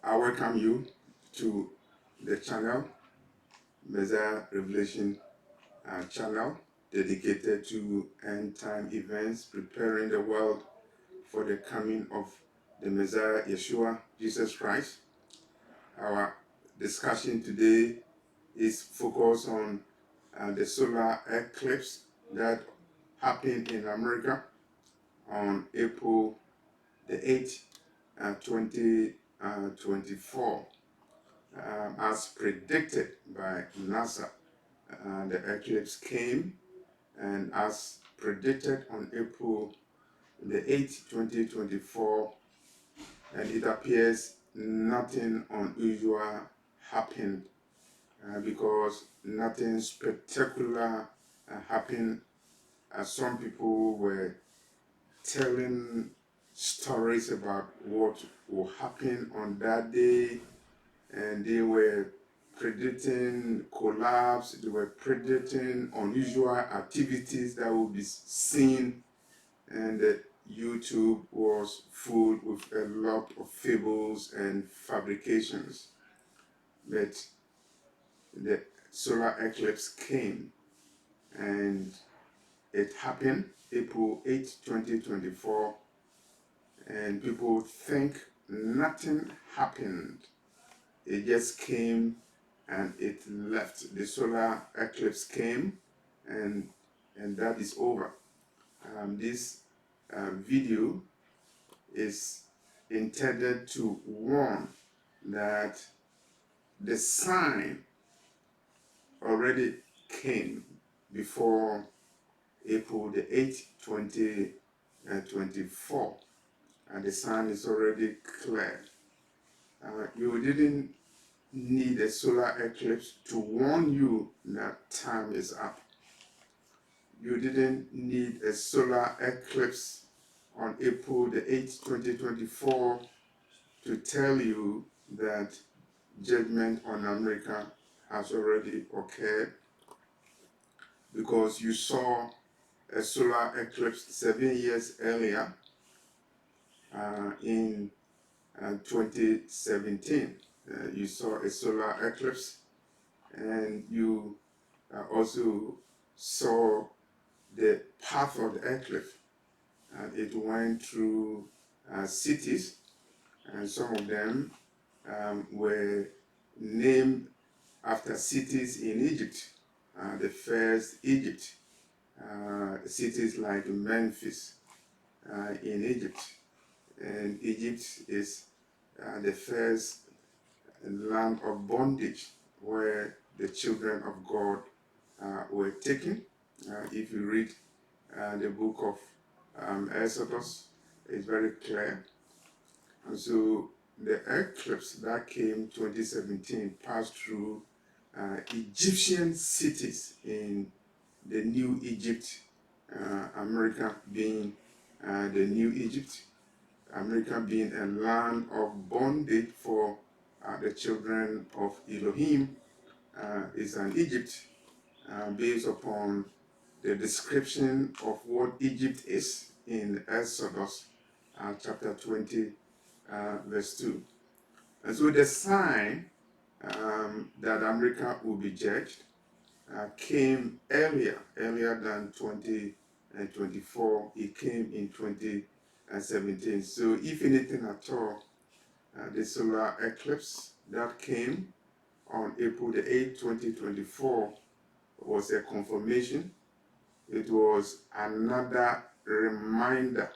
I welcome you to the channel, Messiah Revelation channel, dedicated to end time events, preparing the world for the coming of the Messiah, Yeshua, Jesus Christ. Our discussion today is focused on the solar eclipse that happened in America on April the 8th, 2024. As predicted by NASA, the eclipse came, and as predicted on April the 8th, 2024, and it appears nothing unusual happened because nothing spectacular happened. Some people were telling stories about what will happen on that day, and they were predicting collapse, they were predicting unusual activities that will be seen, and YouTube was full with a lot of fables and fabrications. But the solar eclipse came, and it happened April 8, 2024, and people think nothing happened. It just came and it left. The solar eclipse came, and that is over. This video is intended to warn that the sign already came before April the 8th, 2024, and the sign is already clear. You didn't need a solar eclipse to warn you that time is up. You didn't need a solar eclipse on April the 8th, 2024 to tell you that judgment on America has already occurred, because you saw a solar eclipse 7 years earlier in 2017. You saw a solar eclipse, and you also saw the path of the eclipse, and it went through cities, and some of them were named after cities in Egypt. The first Egypt, cities like Memphis in Egypt, and Egypt is the first land of bondage where the children of God were taken. If you read the book of Exodus, it's very clear. And so the eclipse that came 2017 passed through Egyptian cities in the New Egypt, America being the New Egypt, America being a land of bondage for the children of Elohim, is an Egypt based upon the description of what Egypt is in Exodus chapter 20, verse 2. And so the sign that America will be judged came earlier than 2024. It came in 2017. So if anything at all, the solar eclipse that came on April the 8th, 2024 was a confirmation. It was another reminder.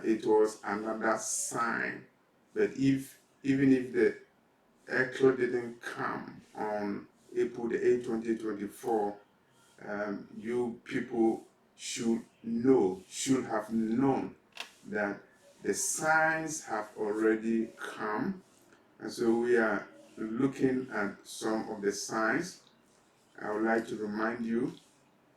It was another sign. But even if the eclipse didn't come on April the 8th, 2024, you people should have known that the signs have already come. And so we are looking at some of the signs. I would like to remind you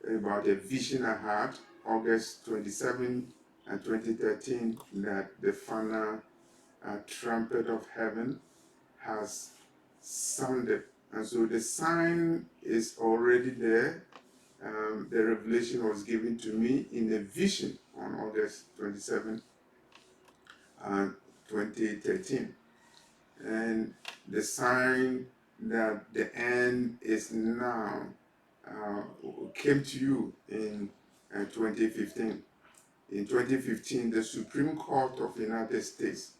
about a vision I had August 27, 2013, that the final trumpet of heaven has sounded. And so the sign is already there. The revelation was given to me in a vision on August 27, 2013. and the sign that the end is now uh, came to you in 2015. In 2015, the Supreme Court of the United States,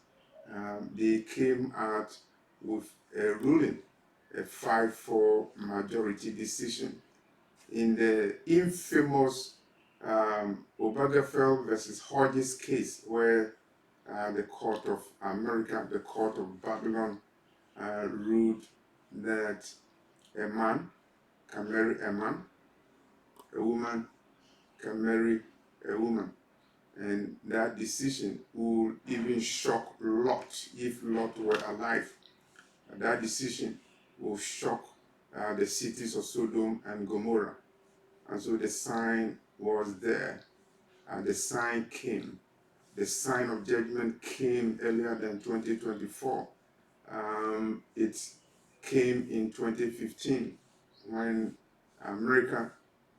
they came out with a ruling, a 5-4 majority decision in the infamous Obergefell versus Hodges case, where the Court of America, the Court of Babylon, ruled that a man can marry a man, a woman can marry a woman. And that decision will even shock Lot if Lot were alive. That decision will shock the cities of Sodom and Gomorrah. And so the sign was there, and the sign came. The sign of judgment came earlier than 2024. It came in 2015 when America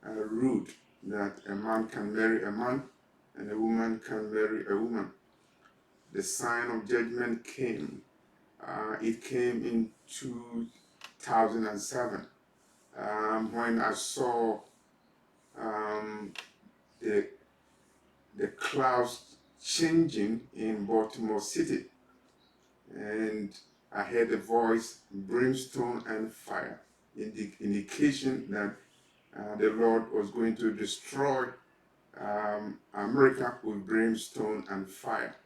ruled that a man can marry a man and a woman can marry a woman. The sign of judgment came. It came in 2007 when I saw the clouds changing in Baltimore City, and I heard a voice, brimstone and fire, indication that the Lord was going to destroy America with brimstone and fire.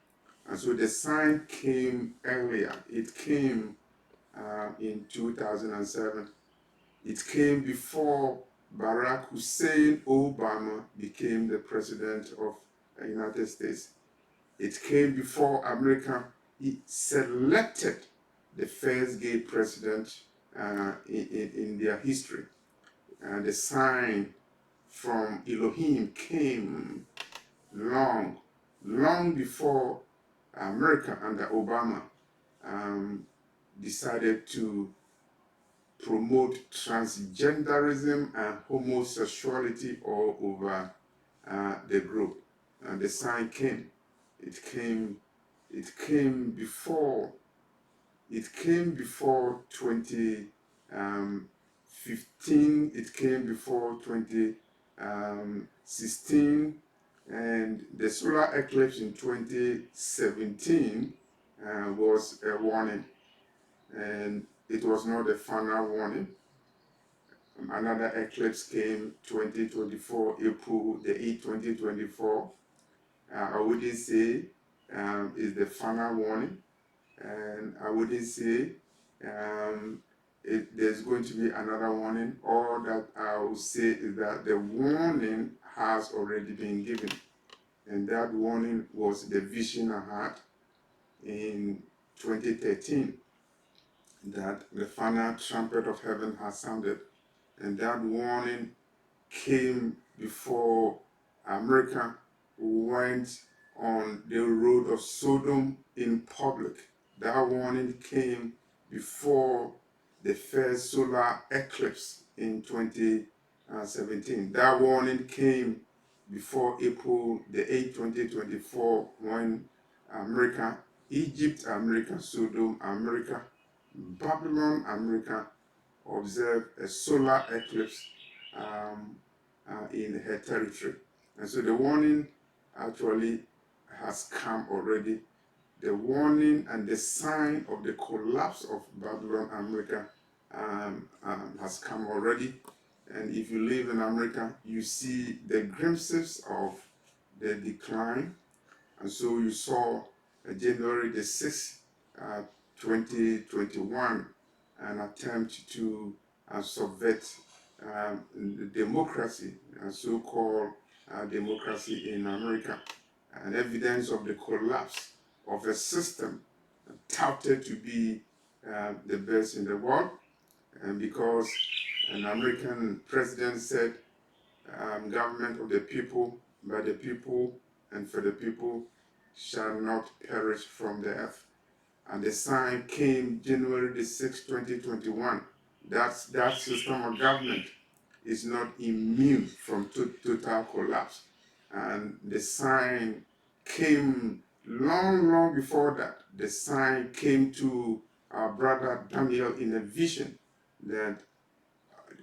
And so the sign came earlier. It came in 2007. It came before Barack Hussein Obama became the president of the United States. It came before America selected the first gay president in their history. And the sign from Elohim came long before America under Obama decided to promote transgenderism and homosexuality all over the globe. And the sign came. It came before 2015. It came before 2016, and the solar eclipse in 2017 was a warning, and it was not a final warning. Another eclipse came 2024, April the 8th, 2024. I wouldn't say is the final warning, and I wouldn't say there's going to be another warning. All that I will say is that the warning has already been given, and that warning was the vision I had in 2013, that the final trumpet of heaven has sounded, and that warning came before America went on the road of Sodom in public. That warning came before the first solar eclipse in 2017. That warning came before April the 8th, 2024, when America, Egypt, America, Sodom, America, Babylon, America observed a solar eclipse in her territory. And so the warning actually has come already. The warning and the sign of the collapse of Babylon, America, has come already. And if you live in America, you see the glimpses of the decline. And so you saw January the 6th, 2021, an attempt to subvert democracy, so-called democracy in America, and evidence of the collapse of a system touted to be the best in the world, and because an American president said, government of the people, by the people, and for the people, shall not perish from the earth. And the sign came January the 6th, 2021. That system of government is not immune from total collapse. And the sign came long before that. The sign came to our brother Daniel in a vision that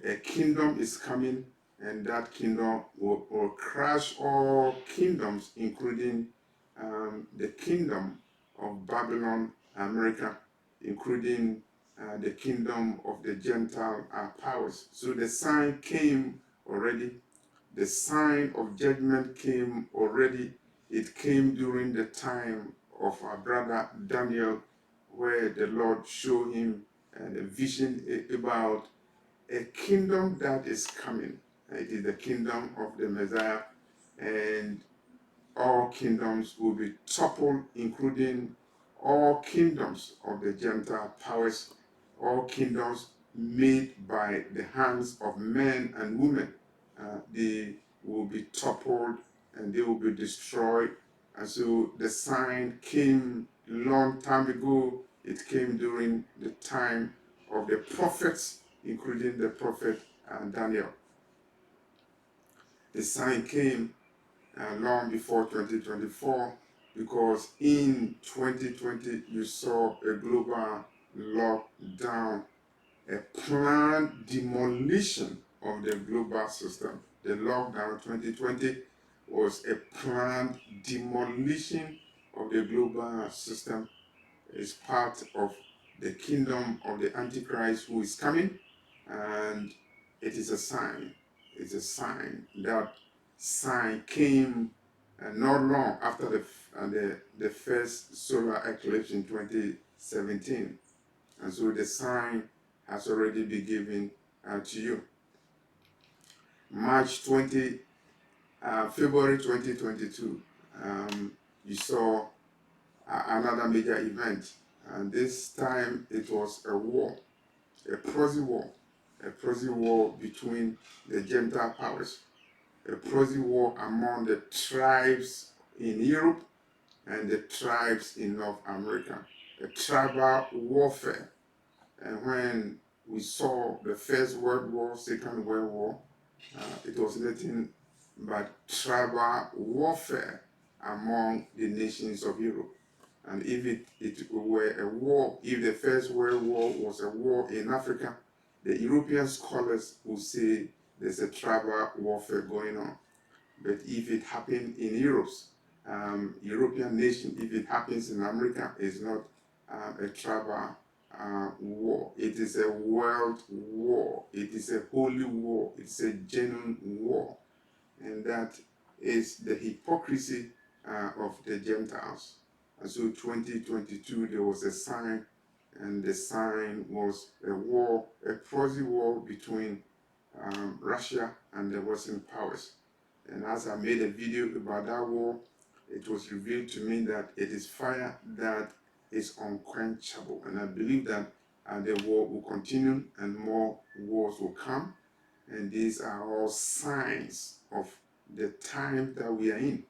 a kingdom is coming, and that kingdom will crush all kingdoms, including the kingdom of Babylon, America, including the kingdom of the Gentile powers. So the sign came already. The sign of judgment came already. It came during the time of our brother Daniel, where the Lord showed him a vision about a kingdom that is coming. It is the kingdom of the Messiah, and all kingdoms will be toppled, including all kingdoms of the Gentile powers, all kingdoms made by the hands of men and women. They will be toppled and they will be destroyed. And so the sign came long time ago. It came during the time of the prophets, including the prophet Daniel. The sign came long before 2024, because in 2020 you saw a global lockdown, a planned demolition of the global system. The lockdown 2020 was a planned demolition of the global system. It's part of the kingdom of the Antichrist who is coming, and it is a sign. It's a sign. That sign came not long after the first solar eclipse in 2017, and so the sign has already been given to you. February 2022, you saw another major event, and this time it was a war, a proxy war between the Gentile powers, a proxy war among the tribes in Europe and the tribes in North America, a tribal warfare. And when we saw the First World War, Second World War, it was nothing but tribal warfare among the nations of Europe. And if it were a war, if the First World War was a war in Africa, the European scholars would say there's a tribal warfare going on. But if it happened in European nation, if it happens in America, it's not a tribal war. It is a world war. It is a holy war. It's a genuine war. And that is the hypocrisy of the Gentiles. And so 2022, there was a sign, and the sign was a war, a proxy war between Russia and the Western powers. And as I made a video about that war, it was revealed to me that it is fire that is unquenchable. And I believe that the war will continue and more wars will come. And these are all signs of the time that we are in.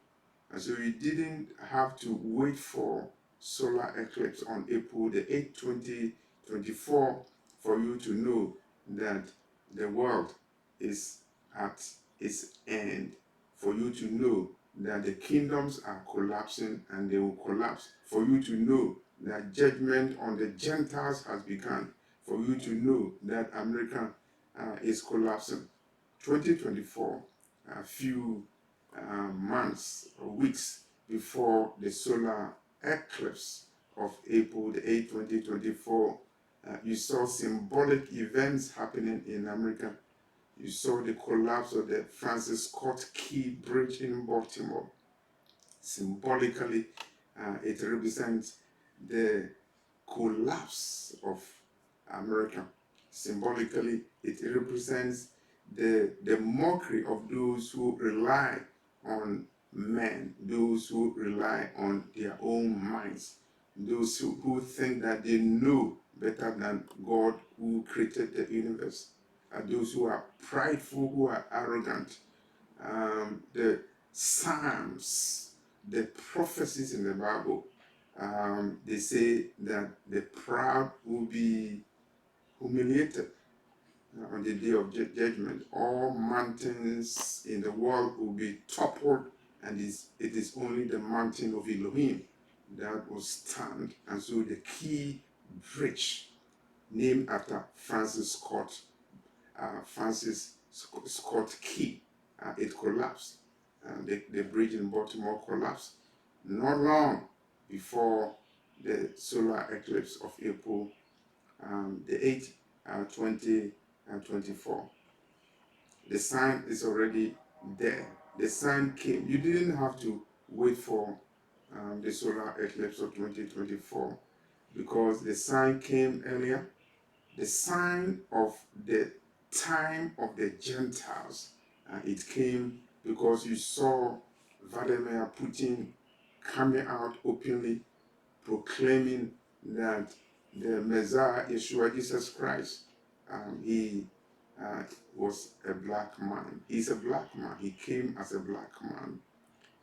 And so you didn't have to wait for solar eclipse on April the 8th, 2024 for you to know that the world is at its end, for you to know that the kingdoms are collapsing and they will collapse, for you to know that judgment on the Gentiles has begun, for you to know that America is collapsing. 2024, a few months or weeks before the solar eclipse of April the 8th, 2024, you saw symbolic events happening in America. You saw the collapse of the Francis Scott Key Bridge in Baltimore. Symbolically, it represents the collapse of America. Symbolically, it represents the mockery of those who rely on men, those who rely on their own minds, those who think that they know better than God who created the universe, those who are prideful, who are arrogant. The Psalms, the prophecies in the Bible, they say that the proud will be humiliated on the day of judgment. All mountains in the world will be toppled, and it is only the mountain of Elohim that will stand. And so the key bridge named after Francis Scott Key. It collapsed. The bridge in Baltimore collapsed not long before the solar eclipse of April the 8th, 2024. The sign is already there. The sign came. You didn't have to wait for the solar eclipse of 2024 because the sign came earlier. The sign of the time of the Gentiles, it came because you saw Vladimir Putin coming out openly proclaiming that the Messiah, Yeshua Jesus Christ, he was a black man. He's a black man. He came as a black man.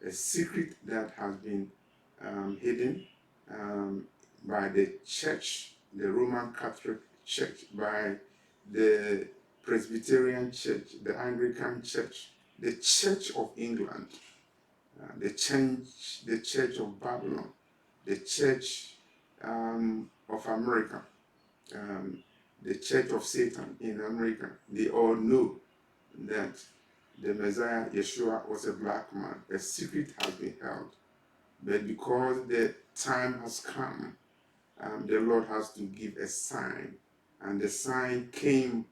A secret that has been hidden by the church, the Roman Catholic Church, by the Presbyterian Church, the Anglican Church, the Church of England, the Church of Babylon, the Church of America, the Church of Satan in America. They all know that the Messiah, Yeshua, was a black man. A secret has been held. But because the time has come, the Lord has to give a sign. And the sign came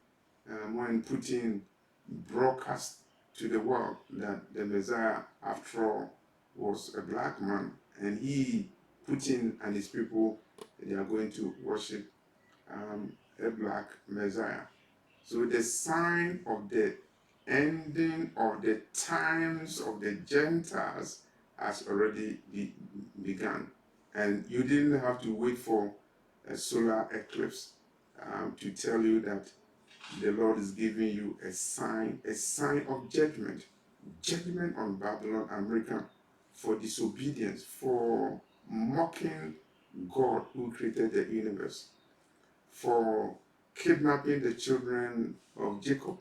when Putin broadcast to the world that the Messiah, after all, was a black man. And Putin and his people, they are going to worship a black Messiah. So the sign of the ending of the times of the Gentiles has already begun. And you didn't have to wait for a solar eclipse to tell you that the Lord is giving you a sign of judgment on Babylon, America, for disobedience, for mocking God who created the universe, for kidnapping the children of Jacob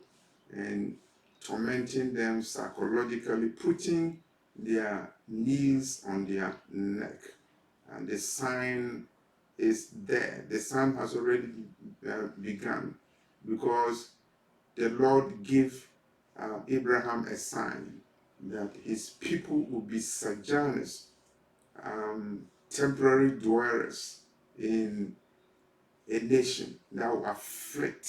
and tormenting them psychologically, putting their knees on their neck. And the sign is there. The sign has already begun because the Lord gave Abraham a sign that his people would be sojourners, temporary dwellers in a nation that will afflict,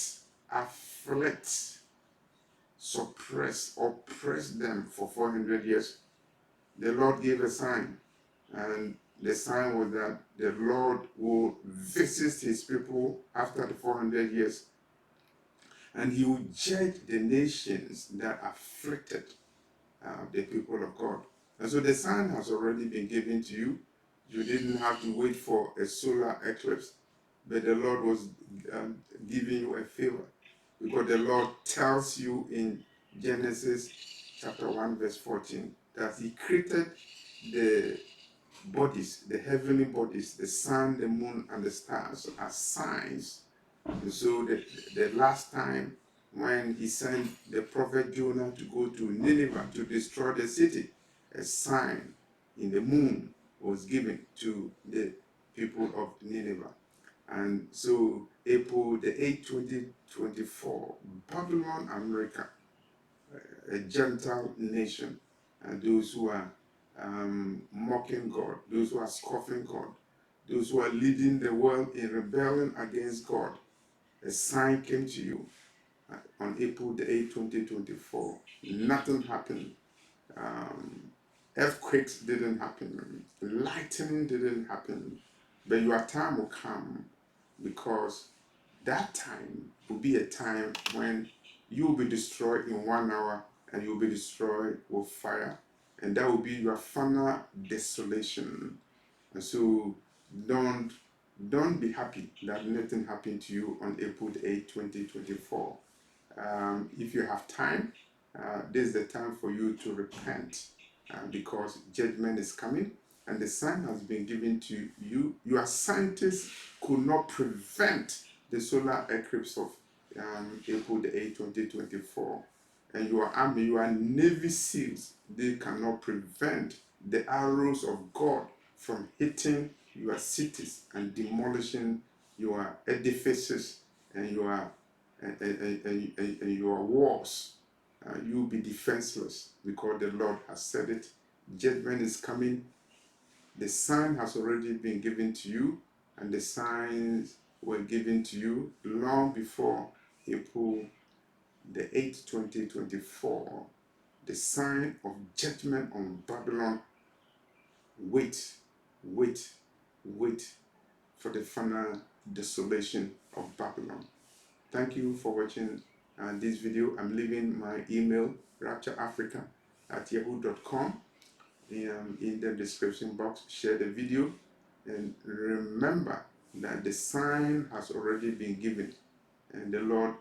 suppress, oppress them for 400 years. The Lord gave a sign, and the sign was that the Lord will visit his people after the 400 years, and he will judge the nations that afflicted the people of God. And so the sign has already been given to you. You didn't have to wait for a solar eclipse, but the Lord was giving you a favor, because the Lord tells you in Genesis chapter 1 verse 14 that he created the bodies, the heavenly bodies, the sun, the moon, and the stars as signs. And so the last time when he sent the prophet Jonah to go to Nineveh to destroy the city, a sign in the moon was given to the people of Nineveh. And so April the 8th, 2024, Babylon, America, a Gentile nation, and those who are mocking God, those who are scoffing God, those who are leading the world in rebellion against God, a sign came to you on April the 8th, 2024. Nothing happened. Earthquakes didn't happen. Lightning didn't happen. But your time will come, because that time will be a time when you will be destroyed in 1 hour, and you will be destroyed with fire. And that will be your final desolation. And so don't be happy that nothing happened to you on April the 8th, 2024. If you have time, this is the time for you to repent, because judgment is coming, and the sign has been given to you. Your scientists could not prevent the solar eclipse of April the 8th, 2024. And your army, your Navy SEALs, they cannot prevent the arrows of God from hitting your cities and demolishing your edifices and your walls. You will be defenseless because the Lord has said it. Judgment is coming. The sign has already been given to you, and the signs were given to you long before April the 8th, 2024. The sign of judgment on Babylon. Wait, wait, wait for the final desolation of Babylon. Thank you for watching this video. I'm leaving my email, raptureafrica@yahoo.com, in the description box. Share the video, and remember that the sign has already been given, and the Lord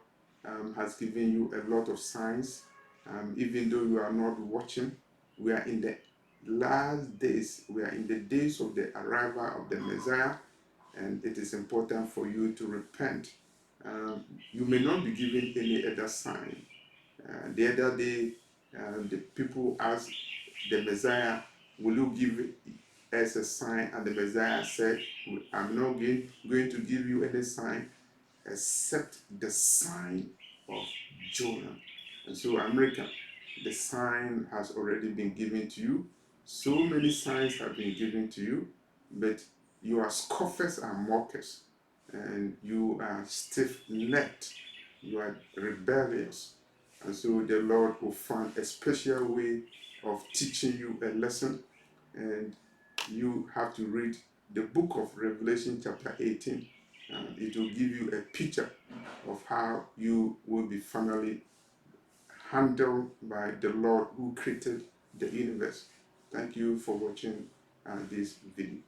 has given you a lot of signs. Even though you are not watching, we are in the last days. We are in the days of the arrival of the Messiah, and it is important for you to repent. You may not be given any other sign. The other day, the people asked the Messiah, "Will you give us a sign?" And the Messiah said, "I'm not going to give you any sign except the sign of Jonah." And so, America, the sign has already been given to you. So many signs have been given to you, but you are scoffers and mockers, and you are stiff-necked, you are rebellious. And so the Lord will find a special way of teaching you a lesson, and you have to read the book of Revelation chapter 18, and it will give you a picture of how you will be finally handled by the Lord who created the universe. Thank you for watching this video.